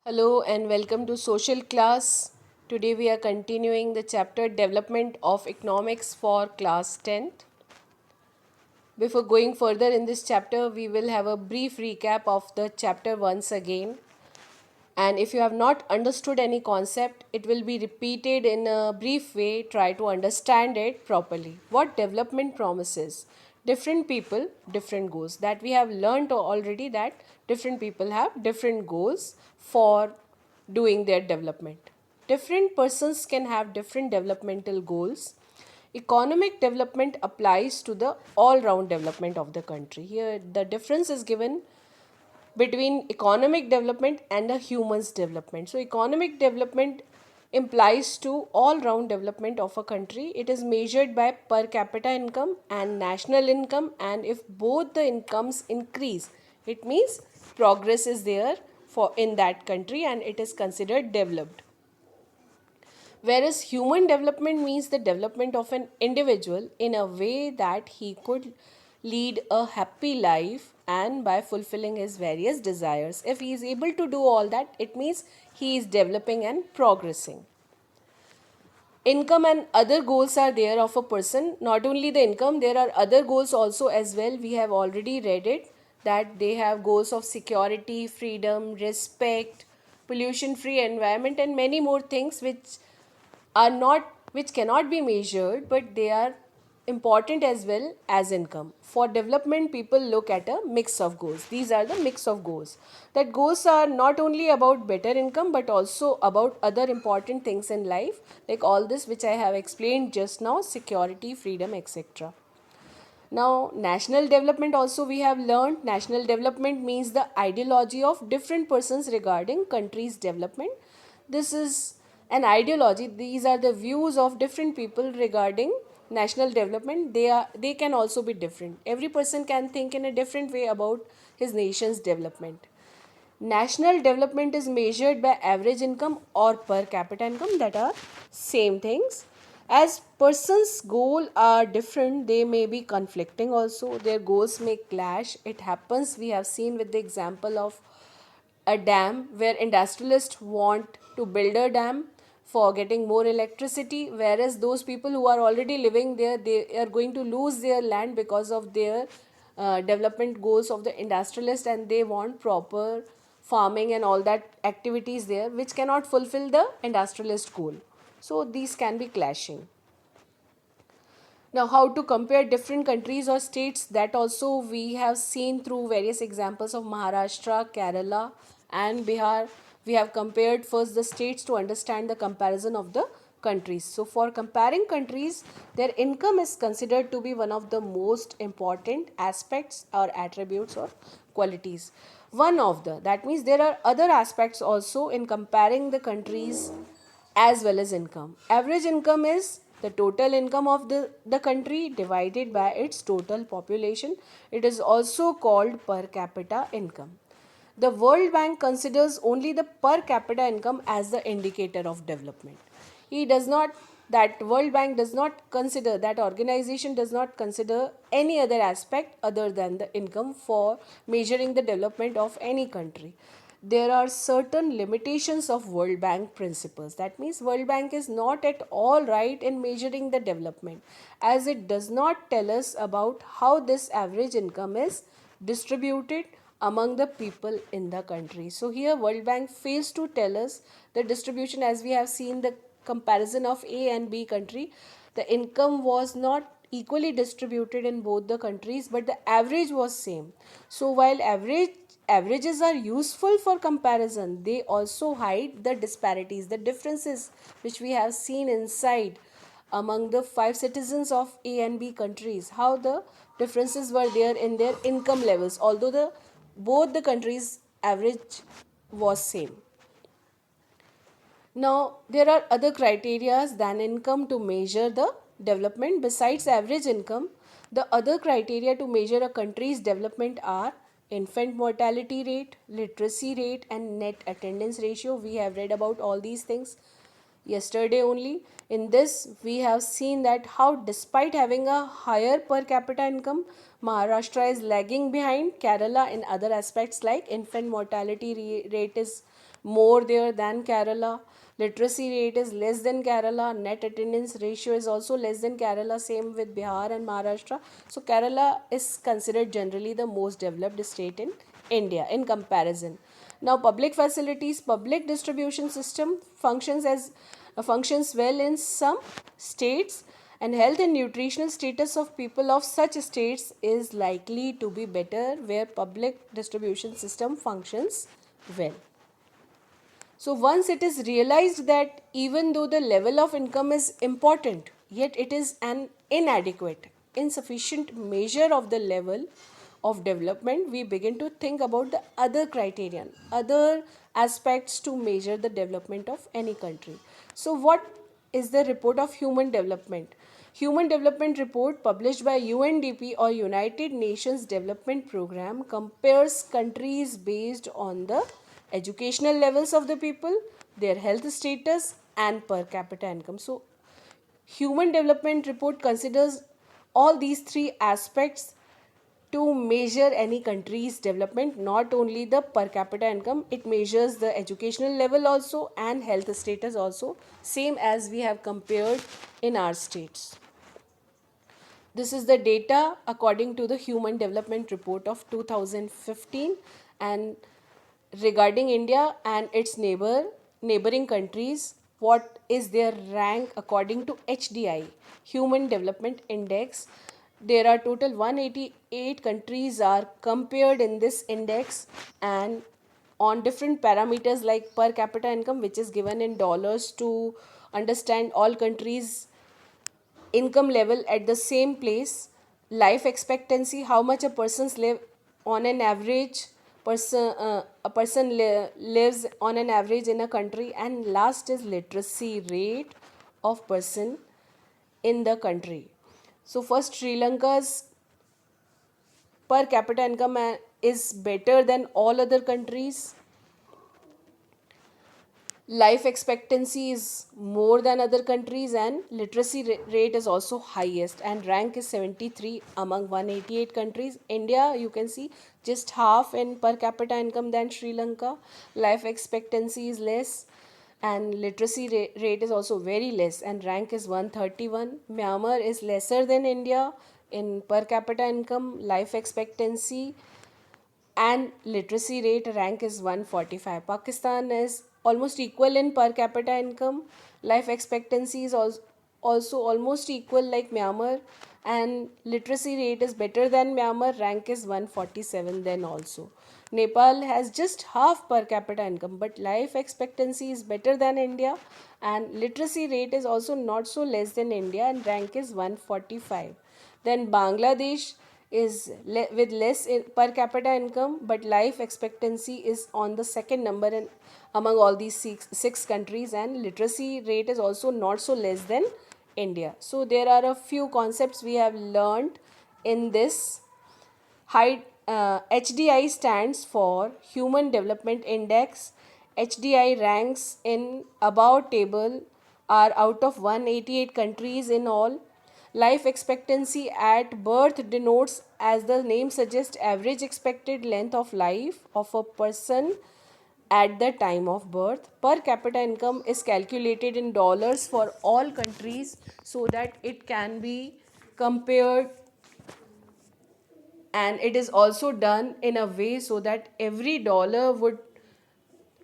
Hello and welcome to Social Class. Today we are continuing the chapter Development of Economics for Class 10th. Before going further in this chapter, we will have a brief recap of the chapter once again. And if you have not understood any concept, it will be repeated in a brief way. Try to understand it properly. What development promises? Different people, different goals. That we have learned already that different people have different goals for doing their development. Different persons can have different developmental goals. Economic development applies to the all round development of the country. Here, the difference is given between economic development and a human's development. So, economic development implies to all round development of a country. It is measured by per capita income and national income, and if both the incomes increase, it means progress is there for in that country and it is considered developed. Whereas human development means the development of an individual in a way that he could lead a happy life and by fulfilling his various desires. If he is able to do all that, it means he is developing and progressing. Income and other goals are there of a person. Not only the income, there are other goals also as well. We have already read it that they have goals of security, freedom, respect, pollution free environment, and many more things which cannot be measured, but they are important as well as income. For development, people look at a mix of goals. These are the mix of goals. That goals are not only about better income but also about other important things in life, like all this which I have explained just now: security, freedom, etc. Now, national development also we have learned. National development means the ideology of different persons regarding country's development. This is an ideology. These are the views of different people regarding national development. They can also be different. Every person can think in a different way about his nation's development. National development is measured by average income or per capita income, that are same things. As persons' goals are different, they may be conflicting also. Their goals may clash. It happens, we have seen with the example of a dam where industrialists want to build a dam for getting more electricity, whereas those people who are already living there, they are going to lose their land because of their development goals of the industrialist, and they want proper farming and all that activities there which cannot fulfill the industrialist goal. So these can be clashing. Now, how to compare different countries or states, that also we have seen through various examples of Maharashtra, Kerala, and Bihar. We have compared first the states to understand the comparison of the countries. So, for comparing countries, their income is considered to be one of the most important aspects or attributes or qualities. One of the, that means there are other aspects also in comparing the countries as well as income. Average income is the total income of the country divided by its total population. It is also called per capita income. The World Bank considers only the per capita income as the indicator of development. He does not, that World Bank does not consider, that organization does not consider any other aspect other than the income for measuring the development of any country. There are certain limitations of World Bank principles. That means World Bank is not at all right in measuring the development, as it does not tell us about how this average income is distributed among the people in the country. So here World Bank fails to tell us the distribution. As we have seen the comparison of A and B country, the income was not equally distributed in both the countries, but the average was same. So while averages are useful for comparison, they also hide the disparities, the differences which we have seen inside among the five citizens of A and B countries, how the differences were there in their income levels, although the both the countries average was same. Now, there are other criteria than income to measure the development. Besides average income, the other criteria to measure a country's development are infant mortality rate, literacy rate, and net attendance ratio. We have read about all these things yesterday only. In this, we have seen that how, despite having a higher per capita income, Maharashtra is lagging behind Kerala in other aspects, like infant mortality rate is more there than Kerala. Literacy rate is less than Kerala. Net attendance ratio is also less than Kerala. Same with Bihar and Maharashtra. So Kerala is considered generally the most developed state in India in comparison. Now, public facilities, public distribution system functions well in some states, and health and nutritional status of people of such states is likely to be better where public distribution system functions well. So once it is realized that even though the level of income is important, yet it is an inadequate, insufficient measure of the level of development, we begin to think about the other criterion, other aspects to measure the development of any country. So what is the report of human development? Human Development Report published by UNDP or United Nations Development Program compares countries based on the educational levels of the people, their health status, and per capita income. So, Human Development Report considers all these three aspects to measure any country's development, not only the per capita income, it measures the educational level also and health status also, same as we have compared in our states. This is the data according to the Human Development Report of 2015, and regarding India and its neighboring countries, what is their rank according to HDI, Human Development Index. There are total 188 countries are compared in this index, and on different parameters like per capita income, which is given in dollars to understand all countries income level at the same place, life expectancy, how much a person's live on an average lives on an average in a country, and last is literacy rate of person in the country. So first, Sri Lanka's per capita income is better than all other countries. Life expectancy is more than other countries, and literacy rate is also highest, and rank is 73 among 188 countries. India, you can see, just half in per capita income than Sri Lanka. Life expectancy is less, and literacy rate is also very less, and rank is 131. Myanmar is lesser than India in per capita income, life expectancy, and literacy rate. Rank is 145. Pakistan is almost equal in per capita income. Life expectancy is also almost equal like Myanmar, and literacy rate is better than Myanmar. Rank is 147 then also. Nepal has just half per capita income, but life expectancy is better than India, and literacy rate is also not so less than India, and rank is 145. Then Bangladesh is with less per capita income, but life expectancy is on the second number in, among all these six countries, and literacy rate is also not so less than India. So there are a few concepts we have learned in this. HDI stands for Human Development Index. HDI ranks in about table are out of 188 countries in all. Life expectancy at birth denotes, as the name suggests, average expected length of life of a person at the time of birth. Per capita income is calculated in dollars for all countries so that it can be compared, and it is also done in a way so that every dollar would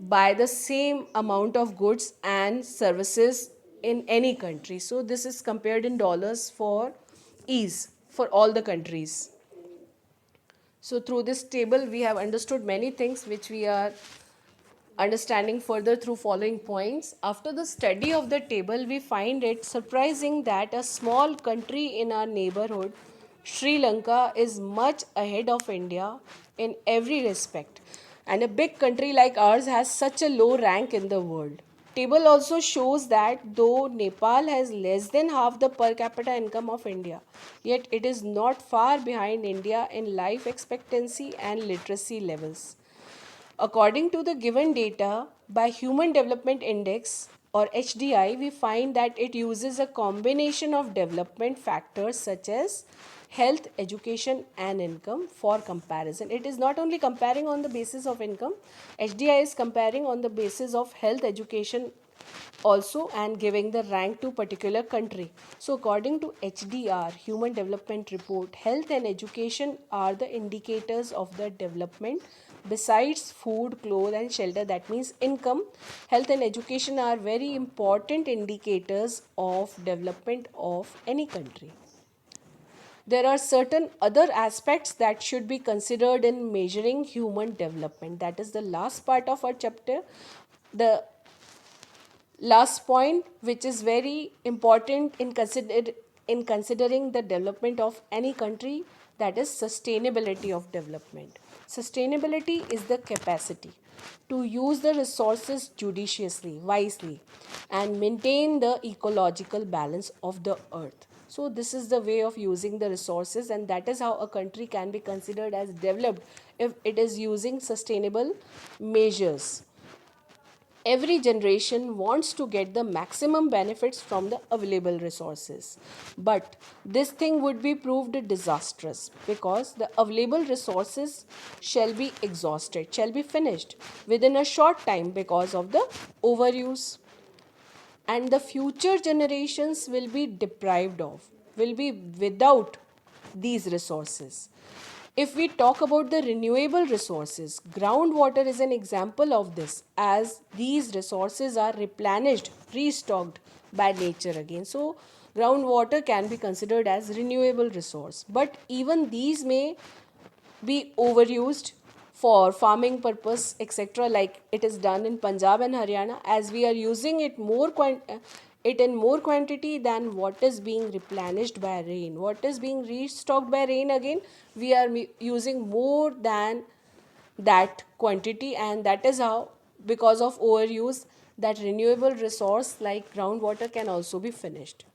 buy the same amount of goods and services in any country. So this is compared in dollars for ease for all the countries. So through this table we have understood many things which we are understanding further through following points. After the study of the table, we find it surprising that a small country in our neighborhood, Sri Lanka, is much ahead of India in every respect, and a big country like ours has such a low rank in the world. Table also shows that though Nepal has less than half the per capita income of India, yet it is not far behind India in life expectancy and literacy levels. According to the given data by Human Development Index or HDI, we find that it uses a combination of development factors such as health, education, and income for comparison. It is not only comparing on the basis of income, HDI is comparing on the basis of health, education also, and giving the rank to particular country. So according to HDR, Human Development Report, health and education are the indicators of the development. Besides food, clothes, and shelter, that means income, health and education are very important indicators of development of any country. There are certain other aspects that should be considered in measuring human development. That is the last part of our chapter. The last point, which is very important in considering the development of any country, that is sustainability of development. Sustainability is the capacity to use the resources judiciously, wisely, and maintain the ecological balance of the earth. So this is the way of using the resources, and that is how a country can be considered as developed if it is using sustainable measures. Every generation wants to get the maximum benefits from the available resources. But this thing would be proved disastrous because the available resources shall be exhausted, shall be finished within a short time because of the overuse, and the future generations will be deprived of, will be without these resources. If we talk about the renewable resources, groundwater is an example of this, as these resources are replenished, restocked by nature again. So groundwater can be considered as renewable resource, but even these may be overused for farming purpose, etc., like it is done in Punjab and Haryana, as we are using it it in more quantity than what is being replenished by rain, what is being restocked by rain. Again, we are using more than that quantity, and that is how, because of overuse, that renewable resource like groundwater can also be finished.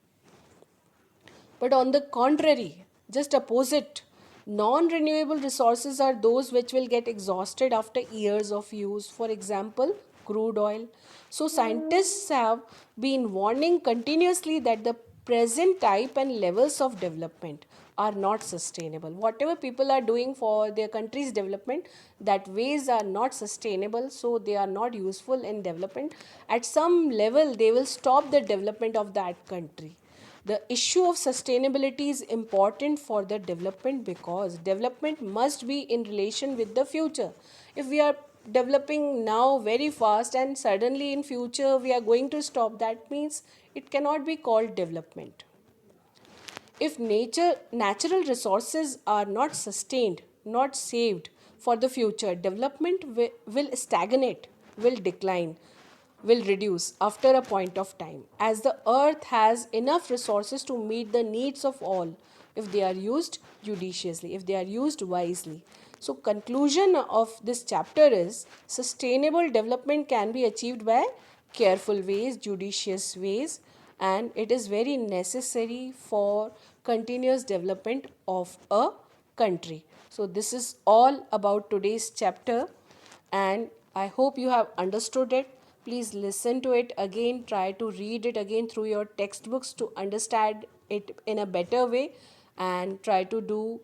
But on the contrary, just opposite, non renewable resources are those which will get exhausted after years of use. For example, crude oil. So, scientists have been warning continuously that the present type and levels of development are not sustainable. Whatever people are doing for their country's development, that ways are not sustainable, so they are not useful in development. At some level, they will stop the development of that country. The issue of sustainability is important for the development because development must be in relation with the future. If we are developing now very fast and suddenly in future we are going to stop, that means it cannot be called development. If natural resources are not sustained, not saved for the future, development will stagnate, will decline, will reduce after a point of time, as the earth has enough resources to meet the needs of all if they are used judiciously, if they are used wisely. So conclusion of this chapter is sustainable development can be achieved by careful ways, judicious ways, and it is very necessary for continuous development of a country. So this is all about today's chapter, and I hope you have understood it. Please listen to it again, try to read it again through your textbooks to understand it in a better way, and try to do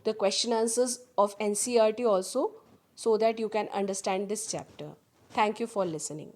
the question answers of NCERT also, so that you can understand this chapter. Thank you for listening.